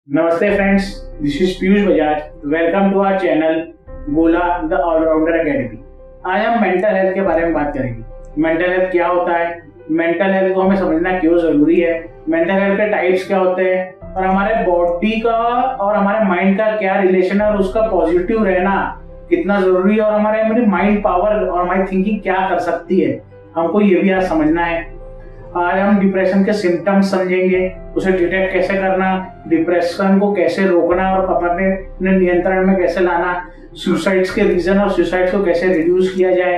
नमस्ते friends, this is Piyush Bajaj. Welcome to our channel Gola the allrounder academy. आज हम mental health के बारे में बात करेंगे। मेंटल हेल्थ क्या होता है, मेंटल हेल्थ को हमें समझना क्यों जरूरी है, मेंटल हेल्थ के टाइप्स क्या होते हैं और हमारे बॉडी का और हमारे माइंड का क्या रिलेशन है और उसका पॉजिटिव रहना कितना जरूरी है और हमारी माइंड पावर और हमारी थिंकिंग क्या कर सकती है, हमको ये भी आज समझना है। आज हम डिप्रेशन के सिम्टम्स समझेंगे, उसे डिटेक्ट कैसे करना, डिप्रेशन को कैसे रोकना और अपने नियंत्रण में कैसे लाना, सुसाइड्स के रीजन और सुसाइड्स को कैसे रिड्यूस किया जाए।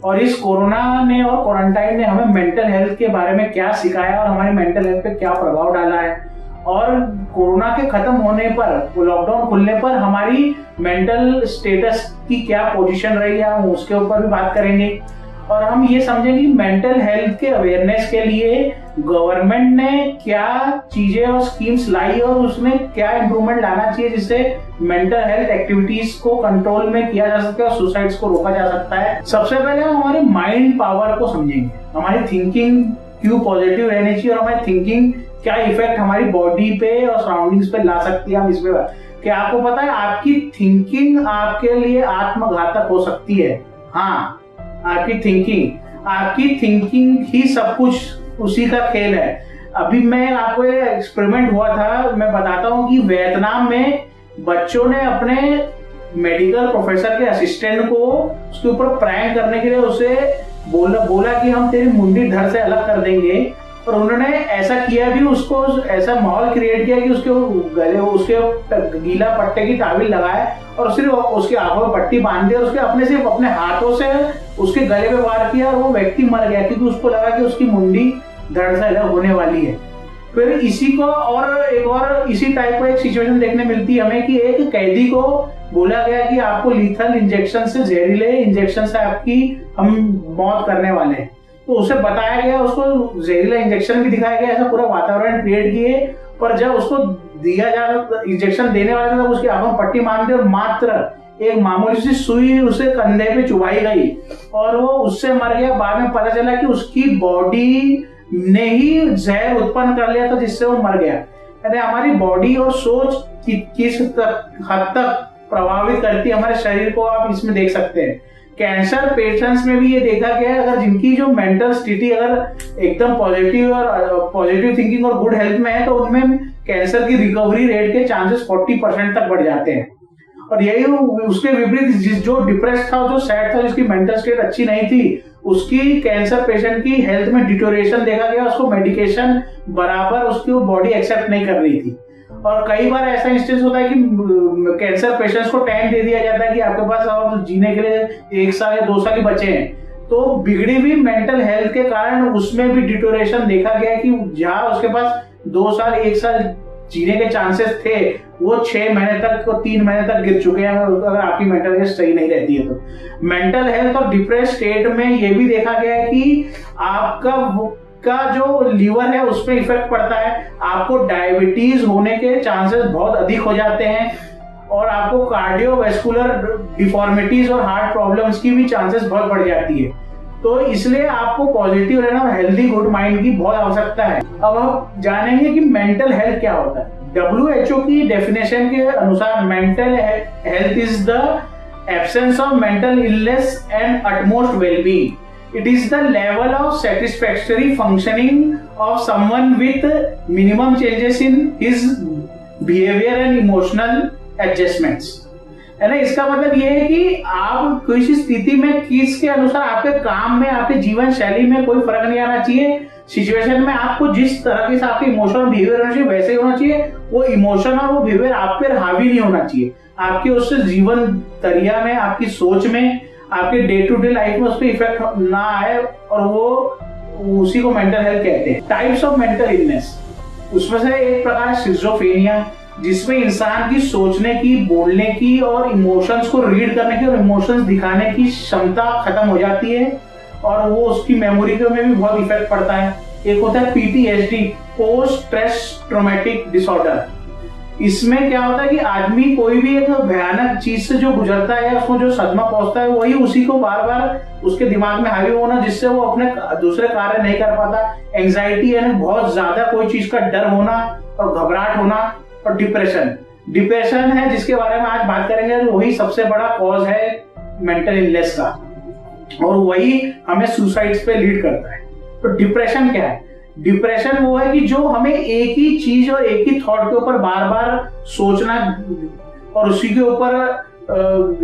और इस कोरोना ने और क्वारंटाइन ने हमें मेंटल हेल्थ के बारे में क्या सिखाया और हमारी मेंटल हेल्थ पे क्या प्रभाव डाला है, और कोरोना के खत्म होने पर, लॉकडाउन खुलने पर हमारी मेंटल स्टेटस की क्या पोजीशन रही है, हम उसके ऊपर भी बात करेंगे। और हम ये समझेंगे मेंटल हेल्थ के अवेयरनेस के लिए गवर्नमेंट ने क्या चीजें और स्कीम्स लाई और उसमें क्या इंप्रूवमेंट लाना चाहिए जिससे मेंटल हेल्थ एक्टिविटीज को कंट्रोल में किया जा सके और सुसाइड्स को रोका जा सकता है। सबसे पहले हम हमारे माइंड पावर को समझेंगे, हमारी थिंकिंग क्यों पॉजिटिव रहनी चाहिए और हमारी थिंकिंग क्या इफेक्ट हमारी बॉडी पे और सराउंडिंग्स पे ला सकती है। हम इसमें क्या आपको पता है, आपकी थिंकिंग आपके लिए आत्मघातक हो सकती है। हाँ, आपकी थिंकिंग ही सब कुछ उसी का खेल है। अभी मैं आपको एक्सपेरिमेंट हुआ था, मैं बताता हूँ कि वियतनाम में बच्चों ने अपने मेडिकल प्रोफेसर के असिस्टेंट को उसके ऊपर प्रैंक करने के लिए उसे बोला कि हम तेरी मुंडी धड़ से अलग कर देंगे, और उन्होंने ऐसा किया भी, उसको ऐसा माहौल क्रिएट किया कि उसके गले उसके गीला पट्टे की टाविल लगाए और सिर्फ उसकी आंखों में पट्टी बांध दी और उसके सिर्फ अपने हाथों से उसके गले पे वार किया और वो व्यक्ति मर गया क्योंकि उसको लगा कि उसकी मुंडी धड़ से अलग होने वाली है। फिर इसी को और इसी टाइप का एक सिचुएशन देखने मिलती है हमें कि एक कैदी को बोला गया कि आपको लीथल इंजेक्शन से, जहरीले इंजेक्शन से आपकी हम मौत करने वाले हैं। तो उसे बताया गया, उसको जहरीला इंजेक्शन भी दिखाया गया, ऐसा पूरा वातावरण क्रिएट किए, पर जब उसको दिया जा इंजेक्शन देने वाला था उसकी आंखों में पट्टी बांध दी और मात्र एक मामूली सी सुई उसे कंधे पे चुभाई गई और वो उससे मर गया। बाद में पता चला कि उसकी बॉडी ने ही जहर उत्पन्न कर लिया था जिससे वो मर गया। यानी हमारी बॉडी और सोच किस हद तक प्रभावित करती है हमारे शरीर को, आप इसमें देख सकते हैं। कैंसर पेशेंट्स में भी ये देखा गया है, अगर जिनकी जो मेंटल स्थिति अगर एकदम पॉजिटिव थिंकिंग और गुड हेल्थ में है तो उनमें कैंसर की रिकवरी रेट के चांसेस 40% तक बढ़ जाते हैं। और यही उसके विपरीत जो डिप्रेस था, जो सैड था, जिसकी मेंटल स्टेट अच्छी नहीं थी, उसकी कैंसर पेशेंट की हेल्थ में डिटोरेशन देखा गया, उसको मेडिकेशन बराबर उसकी बॉडी एक्सेप्ट नहीं कर रही थी। और कई बार ऐसा इंस्टेंस होता है कि कैंसर पेशेंट्स को टाइम दे दिया जाता है कि आपके पास अब जीने के लिए 1 साल या 2 साल ही बचे हैं, तो बिगड़ी हुई मेंटल हेल्थ के कारण उसमें भी डिटोरेशन देखा गया कि जहां उसके पास 2 साल 1 साल जीने के चांसेस थे वो 6 महीने तक, 3 महीने तक गिर चुके हैं अगर आपकी मेंटल हेल्थ सही नहीं रहती है तो। मेंटल हेल्थ और डिप्रेस स्टेट में ये भी देखा गया है कि आपका जो लीवर है उस पर इफेक्ट पड़ता है, आपको डायबिटीज होने के चांसेस बहुत अधिक हो जाते हैं और आपको कार्डियोवैस्कुलर डिफॉर्मिटीज और हार्ट प्रॉब्लम्स की भी चांसेस बहुत बढ़ जाती है। तो इसलिए आपको पॉजिटिव रहना और हेल्दी गुड माइंड की बहुत आवश्यकता है। अब हम जानेंगे कि मेंटल हेल्थ क्या होता है। WHO की डेफिनेशन के अनुसार mental health is the absence of mental illness and utmost wellbeing. It is the level of satisfactory functioning of someone with minimum changes in his behavior and emotional adjustments। है ना, इसका मतलब ये है कि आप कोई सी स्थिति में किसके अनुसार आपके काम में, आपके जीवन शैली में कोई फर्क नहीं आना चाहिए। सिचुएशन में आपको जिस तरह के आपके इमोशनल बिहेवियर होना चाहिए वैसे ही होना चाहिए, वो इमोशन और वो बिहेवियर आप पर हावी नहीं होना चाहिए। आपके उससे जीवन दरिया में, आपकी सोच में, आपके डे टू डे लाइफ में उस पर इफेक्ट ना आए, और वो उसी को मेंटल हेल्थ कहते हैं। टाइप्स ऑफ मेंटल इलनेस, उसमें से एक प्रकार है सिजोफ्रेनिया, जिसमें इंसान की सोचने की, बोलने की और इमोशंस को रीड करने की और इमोशंस दिखाने की क्षमता खत्म हो जाती है और वो उसकी मेमोरी में भी बहुत इफेक्ट पड़ता है। एक होता है PTSD, post stress traumatic disorder. इसमें क्या होता है कि आदमी कोई भी एक भयानक चीज से जो गुजरता है, उसको जो सदमा पहुंचता है, वही उसी को बार बार उसके दिमाग में हावी होना, जिससे वो अपने दूसरे कार्य नहीं कर पाता। एंजाइटी यानी बहुत ज्यादा कोई चीज का डर होना और घबराहट होना, और डिप्रेशन। डिप्रेशन है जिसके बारे में आज बात करेंगे, वही सबसे बड़ा कॉज है मेंटल इलनेस का, और वही हमें सुसाइड्स पे लीड करता है। तो डिप्रेशन क्या है? डिप्रेशन वो है कि जो हमें एक ही चीज और एक ही थॉट के ऊपर बार बार सोचना और उसी के ऊपर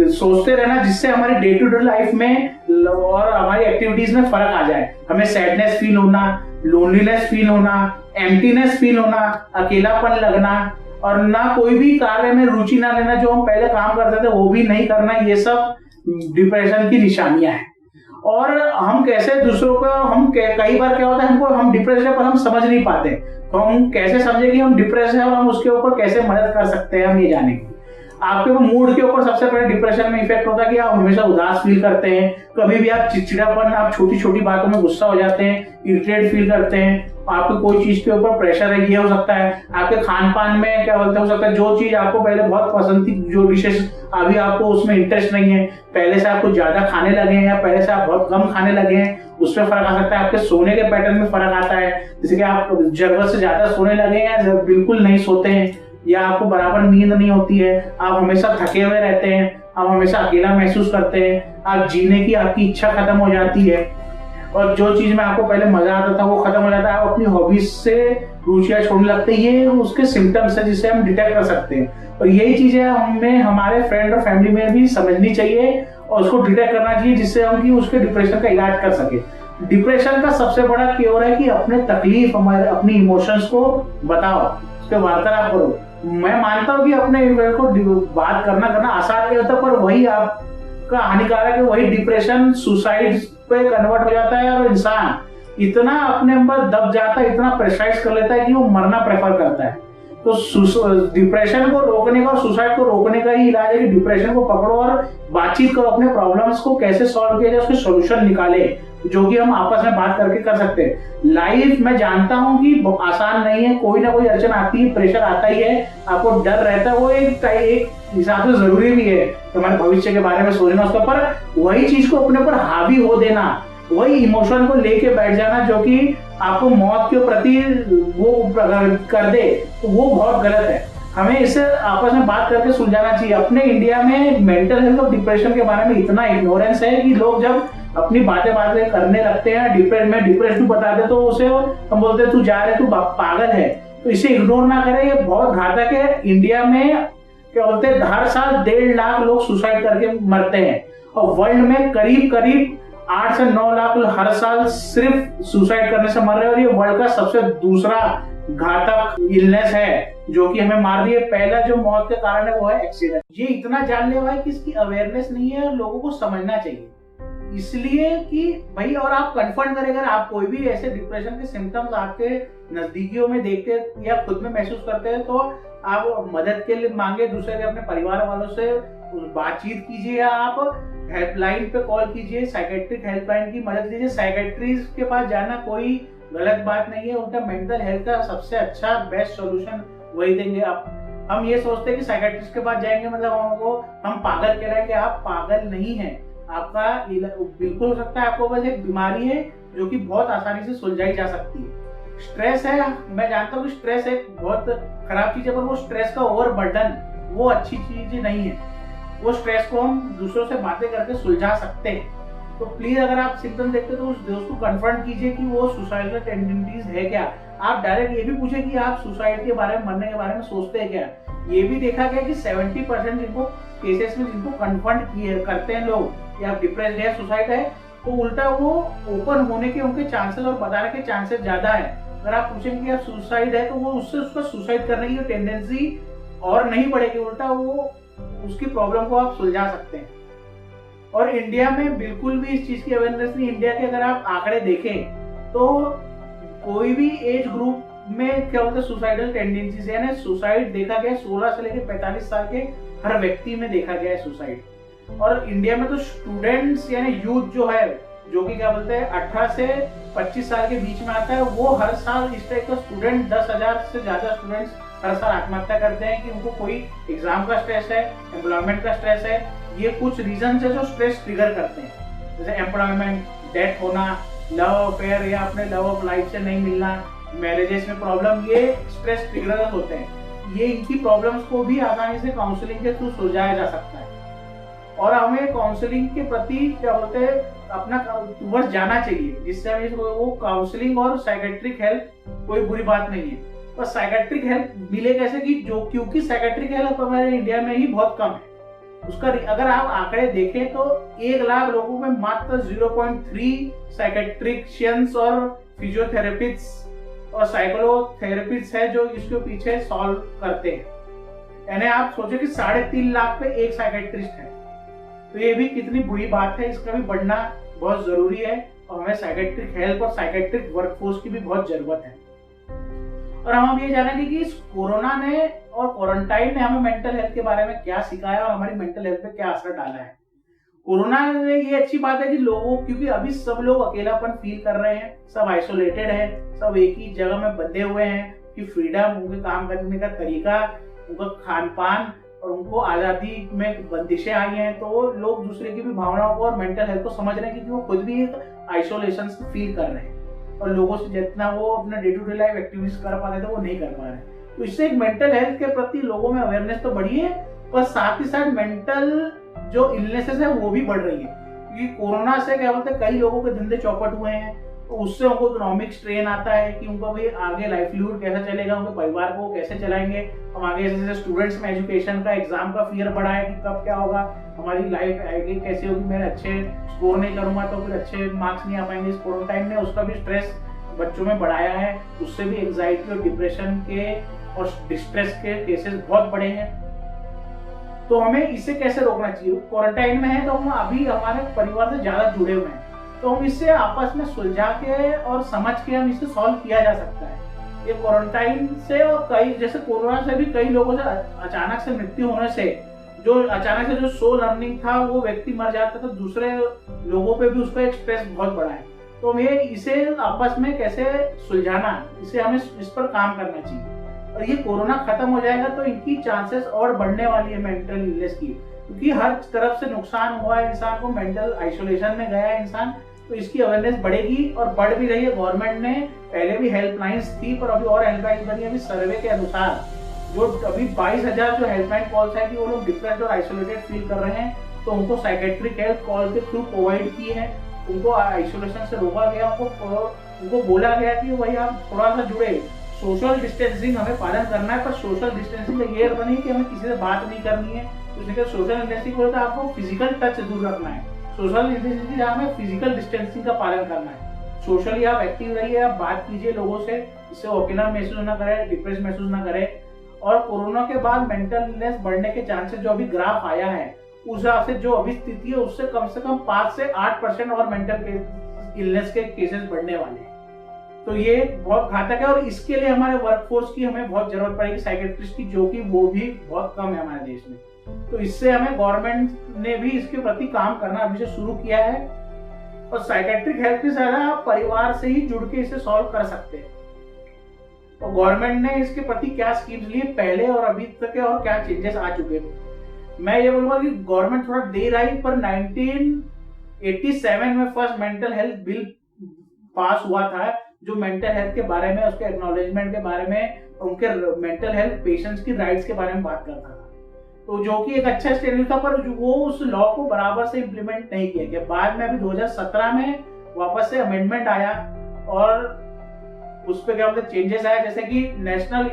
सोचते रहना, जिससे हमारी डे टू डे लाइफ में और हमारी एक्टिविटीज में फर्क आ जाए। हमें सैडनेस फील होना, लोनलीनेस फील होना, एम्प्टीनेस फील होना, अकेलापन लगना, और ना कोई भी कार्य में रुचि ना लेना, जो हम पहले काम करते थे वो भी नहीं करना। ये सब डिप्रेशन की निशानियां हैं। और हम कैसे दूसरों को, हम कई बार क्या होता है, हम डिप्रेस है पर हम समझ नहीं पाते, तो हम कैसे समझे कि हम डिप्रेस है और हम उसके ऊपर कैसे मदद कर सकते हैं, हम ये जानेंगे। आपके मूड के ऊपर सबसे पहले डिप्रेशन में इफेक्ट होता है कि आप हमेशा उदास फील करते हैं, कभी भी आप चिड़चिड़ापन, आप छोटी छोटी बातों में गुस्सा हो जाते हैं, इरिटेट फील करते हैं, आपको कोई चीज के ऊपर प्रेशर है, ये हो सकता है। आपके खान पान में क्या बोलते हो सकता है, जो चीज आपको पहले बहुत पसंद थी, जो डिशेस अभी आपको उसमें इंटरेस्ट नहीं है, पहले से आपको ज्यादा खाने लगे हैं या पहले से आप बहुत कम खाने लगे हैं, उसमें फर्क आ सकता है। आपके सोने के पैटर्न में फर्क आता है, जैसे कि आप जरूरत से ज्यादा सोने लगे हैं या बिल्कुल नहीं सोते हैं, या आपको बराबर नींद नहीं होती है, आप हमेशा थके हुए रहते हैं, आप हमेशा अकेला महसूस करते हैं, आप जीने की आपकी इच्छा खत्म हो जाती है, और जो चीज में आपको पहले मजा आता था वो खत्म हो जाता है, आप अपनी हॉबीज से रुचियां छोड़ने लगते हैं। ये उसके सिम्टम्स है जिसे हम डिटेक्ट कर सकते हैं, और यही चीजें हमें हमारे फ्रेंड और फैमिली में भी समझनी चाहिए और उसको डिटेक्ट करना चाहिए, जिससे हम कि उसके डिप्रेशन का इलाज कर सके। डिप्रेशन का सबसे बड़ा क्योर है कि अपने तकलीफ, हमारे अपनी इमोशंस को बताओ, उसके वार्तालाप करो। मैं मानता हूँ कि अपने को बात करना आसान नहीं होता, पर वही आपका हानिकारक है, वही डिप्रेशन सुसाइड पे कन्वर्ट हो जाता है, और इंसान इतना अपने अंदर दब जाता है, इतना प्रेशराइज कर लेता है कि वो मरना प्रेफर करता है। तो डिप्रेशन को रोकने का और सुसाइड को रोकने का ही इलाज है कि डिप्रेशन को पकड़ो और बातचीत करो, अपने प्रॉब्लम्स को कैसे सॉल्व किया जाए, उसके सॉल्यूशन निकाले, जो कि हम आपस में बात करके कर सकते हैं। लाइफ में जानता हूं कि आसान नहीं है, कोई ना कोई अड़चन आती है, प्रेशर आता ही है, आपको डर रहता है, वो एक हिसाब से जरूरी भी है तुम्हारे भविष्य के बारे में सोचना उसका, पर वही चीज को अपने ऊपर हावी हो देना, वही इमोशन को लेके बैठ जाना जो कि आपको मौत के प्रति वो कर दे, तो वो बहुत गलत है। हमें इसे आपस में बात करके सुलझाना चाहिए। अपने इंडिया में मेंटल हेल्थ और डिप्रेशन के बारे में इतना इग्नोरेंस है कि लोग जब अपनी बातें करने लगते हैं, मैं डिप्रेशन बताते तो उसे हम बोलते हैं तू जा रहे, तू पागल है। तो इसे इग्नोर ना करें, ये बहुत घातक है। इंडिया में क्या बोलते हैं, हर साल 1.5 लाख लोग सुसाइड करके मरते हैं, और वर्ल्ड में करीब 8 से 9 लाख हर साल सिर्फ सुसाइड करने से मर रहे हैं, और ये वर्ल्ड का सबसे दूसरा घातक इलनेस है जो कि हमें मार रही है। पहला जो मौत का कारण है वो है एक्सीडेंट। ये इतना जानलेवा है कि इसकी अवेयरनेस नहीं है और लोगों को समझना चाहिए, इसलिए कि भाई, और आप कन्फर्म करें, अगर आप कोई भी ऐसे डिप्रेशन के सिम्टम्स आपके नजदीकियों में देखते हैं या खुद में महसूस करते हैं, तो आप मदद के लिए मांगे दूसरे के, अपने परिवार वालों से बातचीत कीजिए, आप हेल्पलाइन पे कॉल कीजिए, साइकेट्रिक हेल्पलाइन की मदद लीजिए। साइकेट्रिस्ट के पास जाना कोई गलत बात नहीं है, उनका मेंटल हेल्थ का सबसे अच्छा बेस्ट सॉल्यूशन वही देंगे। आप हम ये सोचते हैं कि साइकेट्रिस्ट के पास जाएंगे मतलब हम पागल कहलाएंगे, आप पागल नहीं है। आपका बिल्कुल हो सकता है आपको बस एक बीमारी है जो कि बहुत आसानी से सुलझाई जा सकती है। स्ट्रेस है, मैं जानता हूँ कि स्ट्रेस एक बहुत खराब चीज है, पर वो स्ट्रेस का ओवर बर्डन वो अच्छी चीज नहीं है। वो स्ट्रेस को हम दूसरों से बातें करके सुलझा सकते हैं। तो प्लीज अगर आप सिम्टम देखते हैं तो उस दोस्त को कन्फर्म कीजिए कि वो सुसाइडल टेंडेंसीज है क्या। आप डायरेक्ट ये भी पूछे कि आप सुसाइड के बारे में, मरने के बारे में सोचते हैं क्या। ये भी देखा गया कि 70% जिनको केसेस में जिनको कन्फर्म किए करते हैं लोग कि आप डिप्रेस्ड है, सुसाइड है, तो उल्टा वो ओपन होने के उनके चांसेस और बताने के चांसेस ज्यादा है। अगर आप पूछेंगे कि आप सुसाइड है, तो वो उससे उसका सुसाइड करने की टेंडेंसी और नहीं बढ़ेगी, उल्टा वो उसकी प्रॉब्लम को आप सुलझा सकते हैं। और इंडिया में बिल्कुल भी इस चीज की अवेयरनेस नहीं। इंडिया के अगर आप आंकड़े देखें तो कोई भी एज ग्रुप में क्या बोलते हैं सुसाइडल टेंडेंसीज, यानी सुसाइड देखा गया 16 से लेकर 45 साल के हर व्यक्ति में देखा गया है सुसाइड। और इंडिया में तो स्टूडेंट्स यानी यूथ जो है, जो कि क्या बोलते हैं 18 से 25 साल के बीच में आता है, वो हर साल इस टाइप का स्टूडेंट 10,000 से ज्यादा स्टूडेंट्स हर साल आत्महत्या करते हैं कि उनको कोई एग्जाम का स्ट्रेस है, एम्प्लॉयमेंट का स्ट्रेस है। ये कुछ रीजन है जो स्ट्रेस ट्रिगर करते हैं, जैसे एम्प्लॉयमेंट, डेथ होना, लव अफेयर या अपने लव ऑफ लाइफ से नहीं मिलना, मैरिजेस में प्रॉब्लम, ये स्ट्रेस ट्रिगर होते हैं। ये इनकी प्रॉब्लम्स को भी आसानी से काउंसलिंग के थ्रू सुलझाया जा सकता है। और हमें काउंसलिंग के प्रति क्या बोलते हैं अपना टूवर्ड्स जाना चाहिए, जिससे हमें वो काउंसलिंग और साइकेट्रिक हेल्प कोई बुरी बात नहीं है। पर साइकेट्रिक हेल्प मिले कैसे कि जो क्योंकि साइकेट्रिक हेल्प हमारे इंडिया में ही बहुत कम है। उसका अगर आप आंकड़े देखें तो 1 लाख लोगों में मात्र 0.3 साइकेट्रिशियंस और फिजियोथेरेपिस्ट और साइकोथेरेपिस्ट है जो इसके पीछे सॉल्व करते हैं। यानी आप सोचो कि 3.5 लाख पे एक साइकेट्रिस्ट है, तो ये भी कितनी बुरी बात है। इसका भी बढ़ना बहुत जरूरी है और हमें साइकेट्रिक हेल्प और साइकेट्रिक वर्कफोर्स की भी बहुत जरूरत है। और हम ये जानेंगे कि इस कोरोना ने और क्वारंटाइन ने हमें मेंटल हेल्थ के बारे में क्या सिखाया और हमारी मेंटल हेल्थ पे क्या असर डाला है। कोरोना में ये अच्छी बात है कि लोगों, क्योंकि अभी सब लोग अकेलापन फील कर रहे हैं, सब आइसोलेटेड है, सब एक ही जगह में बंधे हुए हैं कि फ्रीडम, उनके काम करने का तरीका, उनका खान पान और उनको आजादी में बंदिशें आई हैं, तो लोग दूसरे की भी भावनाओं को और मेंटल हेल्थ को समझ रहे हैं क्योंकि वो खुद भी एक आइसोलेशन फील कर रहे हैं और लोगों से जितना वो अपना day to day life activities कर पाते थे वो नहीं कर पा रहे हैं। तो इससे एक मेंटल हेल्थ के प्रति लोगों में अवेयरनेस तो बढ़ी है, पर साथ ही साथ मेंटल जो इलनेसेस है वो भी बढ़ रही है, क्योंकि कोरोना से क्या बोलते हैं कई लोगों के धंधे चौपट हुए हैं, तो उससे उनको इकोनॉमिक स्ट्रेन आता है कि उनका भाई आगे लाइवलीहुड कैसे चलेगा, उनके परिवार को कैसे चलाएंगे। हम आगे जैसे स्टूडेंट्स में एजुकेशन का एग्जाम का फियर बढ़ा है कि कब क्या होगा, हमारी लाइफ आगे कैसे होगी, मैं अच्छे स्कोर नहीं करूंगा तो फिर अच्छे मार्क्स नहीं आ पाएंगे। इस क्वारंटाइन ने उसका भी स्ट्रेस बच्चों में बढ़ाया है, उससे भी एंजाइटी और डिप्रेशन के और डिस्ट्रेस के केसेस बहुत बढ़े हैं। तो हमें इसे कैसे रोकना चाहिए? क्वारंटाइन में है तो हम अभी हमारे परिवार से ज्यादा जुड़े हुए हैं, तो हम इससे आपस में सुलझा के और समझ के हम इसे सॉल्व किया जा सकता है। ये क्वारंटाइन से और कई जैसे कोरोना से भी कई लोगों से अचानक से मृत्यु होने से जो अचानक से जो सोल अर्निंग था वो व्यक्ति मर जाता था, दूसरे लोगों पे भी उसका एक स्ट्रेस बहुत बड़ा है। तो हमें इसे आपस में कैसे सुलझाना, इसे हमें इस पर काम करना चाहिए। और ये कोरोना खत्म हो जाएगा तो इनकी चांसेस और बढ़ने वाली है मेंटल इलनेस की, क्योंकि हर तरफ से नुकसान हुआ है इंसान को, मेंटल आइसोलेशन में गया है इंसान, तो इसकी अवेयरनेस बढ़ेगी और बढ़ भी रही है। गवर्नमेंट ने पहले भी हेल्पलाइंस थी पर अभी और हेल्पलाइंस बनी। अभी सर्वे के अनुसार जो अभी 22,000 जो हेल्पलाइन कॉल्स है कि वो लोग डिप्रेस्ड और आइसोलेटेड फील कर रहे हैं, तो उनको साइकेट्रिक हेल्प कॉल के थ्रू प्रोवाइड की है, उनको आइसोलेशन से रोका गया, उनको बोला गया कि भाई आप थोड़ा सा जुड़े। सोशल डिस्टेंसिंग हमें पालन करना है, पर सोशल डिस्टेंसिंग का ये अर्थ नहीं कि हमें किसी से बात नहीं करनी है। सोशल डिस्टेंसिंग बोलते आपको फिजिकल टच दूर रखना है। सोशल डिस्टेंसिंग हमें फिजिकल डिस्टेंसिंग का पालन करना है। सोशली आप एक्टिव रहिए, आप बात कीजिए लोगों से, इससे वो अकेला महसूस ना करे, डिप्रेस महसूस ना करे। और कोरोना के बाद मेंटल इलनेस बढ़ने के चांसेस जो अभी ग्राफ आया है उस हिसाब से जो अभी स्थिति है उससे कम 5 से 8% और मेंटल इलनेस के केसेस बढ़ने वाले हैं। तो ये बहुत घातक है और इसके लिए हमारे वर्कफोर्स की हमें बहुत जरूरत पड़ेगी, साइकेट्रिस्ट की, जो कि वो भी बहुत कम है हमारे देश में। तो इससे हमें गवर्नमेंट ने भी इसके प्रति काम करना अभी से शुरू किया है और साइकेट्रिक हेल्प की सलाह आप परिवार से ही जुड़ के इसे सॉल्व कर सकते हैं। और गवर्नमेंट ने इसके प्रति क्या स्कीम्स लिए पहले और अभी तक के और क्या चेंजेस आ चुके हैं। मैं ये बोलूंगा कि गवर्नमेंट थोड़ा देर आई, पर 1987 में first mental health bill pass हुआ था जो मेंटल हेल्थ के बारे में, उसके एक्नॉलेजमेंट के बारे में, उनके मेंटल हेल्थ पेशेंट्स की राइट्स के बारे में बात करता था। तो जो कि एक अच्छा स्टेप था, पर वो उस लॉ को बराबर से इम्प्लीमेंट नहीं किया गया। बाद में अभी 2017 में वापस से अमेंडमेंट आया और उस पर क्या बोलते चेंजेस आया, जैसे कि national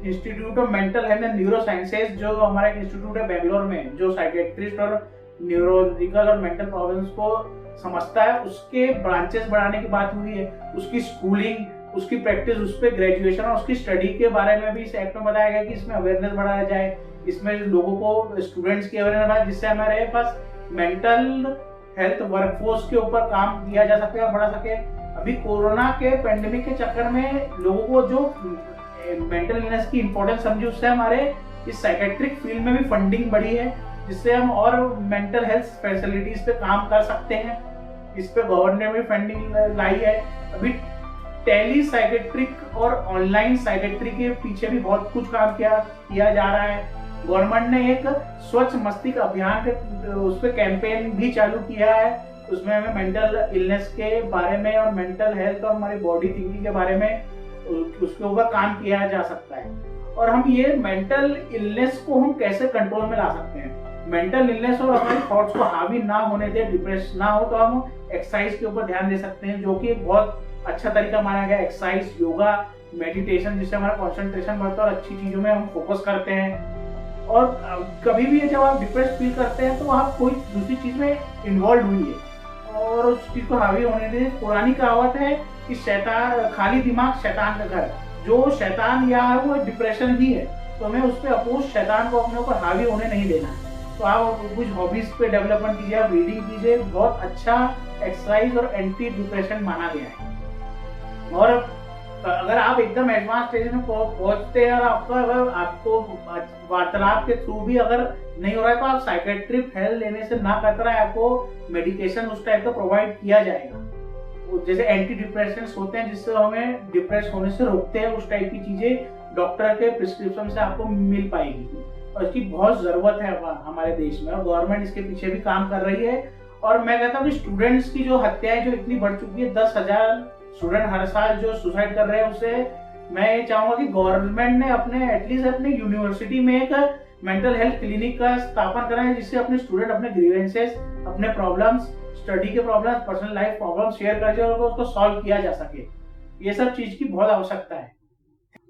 institute of mental health and neuro sciences जो हमारा एक इंस्टीट्यूट है बेंगलोर में, जो साइकेट्रिस्ट और न्यूरोलॉजिकल और मेंटल प्रॉब्लम्स को समझता है, उसके ब्रांचेस बढ़ाने की बात हुई है। उसकी स्कूलिंग, उसकी प्रैक्टिस, उस पर ग्रेजुएशन और उसकी स्टडी के बारे में भी इस एक्ट में बताया गया कि इसमें अवेयरनेस बढ़ाया जाए, इसमें लोगों को, स्टूडेंट्स की अवेयरनेस बढ़ाए, जिससे हमारे पास मेंटल हेल्थ वर्कफोर्स के ऊपर काम किया जा सके और बढ़ा सके। अभी कोरोना के पेंडेमिक के चक्कर में लोगों को जो मेंटल इलनेस की इंपॉर्टेंस समझी, उससे हमारे इस साइकेट्रिक फील्ड में भी फंडिंग बढ़ी है, जिससे हम और मेंटल हेल्थ फैसिलिटीज पे काम कर सकते हैं। इस पे गवर्नमेंट ने भी फंडिंग लाई है। अभी टेली साइकेट्रिक और ऑनलाइन साइकेट्री के पीछे भी बहुत कुछ काम किया जा रहा है। गवर्नमेंट ने एक स्वच्छ मस्तिष्क अभियान के उस पे कैंपेन भी चालू किया है, उसमें हमें मेंटल इलनेस के बारे में और मेंटल हेल्थ और हमारी बॉडी थिंकिंग के बारे में उसके ऊपर काम किया जा सकता है। और हम ये मेंटल इलनेस को हम कैसे कंट्रोल में ला सकते हैं। मेंटल इलनेस और हमारे थॉट्स को हावी ना होने दे, डिप्रेस ना हो, तो हम एक्सरसाइज के ऊपर ध्यान दे सकते हैं, जो कि एक बहुत अच्छा तरीका माना गया। एक्सरसाइज, योगा, मेडिटेशन, जिससे हमारा कंसंट्रेशन बढ़ता है और अच्छी चीजों में हम फोकस करते हैं। और कभी भी जब आप डिप्रेस फील करते हैं तो आप कोई दूसरी चीज में इन्वॉल्व हुई और उस चीज को हावी होने दें। पुरानी कहावत है कि शैतान, खाली दिमाग शैतान का घर। जो शैतान यहाँ है वो डिप्रेशन ही है, तो हमें उस पर अपोज शैतान को अपने ऊपर हावी होने नहीं देना है। तो आप कुछ हॉबीज पे डेवलपमेंट कीजिए, आप रीडिंग कीजिए, बहुत अच्छा एक्सरसाइज और एंटी डिप्रेशन माना गया है। और अगर आप एकदम एडवांस स्टेज में पहुंचते हैं और आपका अगर आपको वार्तालाप के थ्रू भी अगर नहीं हो रहा है तो आप साइकेट्रिक हेल्प लेने से ना कतरा है, आपको मेडिकेशन उस टाइप का प्रोवाइड किया जाएगा। जैसे एंटी डिप्रेशंस होते हैं जिससे हमें डिप्रेस होने से रोकते हैं, उस टाइप की चीजें डॉक्टर के प्रिस्क्रिप्शन से आपको मिल पाएगी। और इसकी बहुत जरूरत है हमारे देश में, और गवर्नमेंट इसके पीछे भी काम कर रही है। और मैं कहता हूँ कि स्टूडेंट्स की जो हत्याएं जो इतनी बढ़ चुकी है, 10,000 स्टूडेंट हर साल जो सुसाइड कर रहे हैं, उससे मैं ये चाहूंगा कि गवर्नमेंट ने अपने एटलीस्ट अपने यूनिवर्सिटी में एक मेंटल हेल्थ क्लिनिक का स्थापन कराएं, जिससे अपने स्टूडेंट अपने ग्रीवेंसेस, अपने प्रॉब्लम्स, स्टडी के problems, personal life problem share करके और उसको सॉल्व किया जा सके। ये सब चीज की बहुत आवश्यकता है।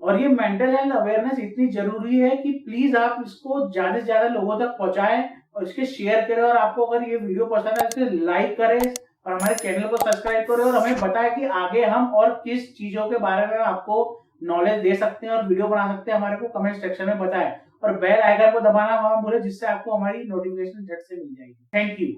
और ये मेंटल हेल्थ अवेयरनेस इतनी जरूरी है कि प्लीज आप इसको ज्यादा से ज्यादा लोगों तक पहुंचाएं और इसके शेयर करें। और आपको अगर ये वीडियो पसंद है तो इसे लाइक करें और हमारे चैनल को सब्सक्राइब करें, और हमें बताएं कि आगे हम और किस चीजों के बारे में आपको नॉलेज दे सकते हैं और वीडियो बना सकते हैं। हमारे को कमेंट सेक्शन में बताएं और बेल आइकन को दबाना मत भूलें, जिससे आपको हमारी नोटिफिकेशन झट से मिल जाएगी। Thank you.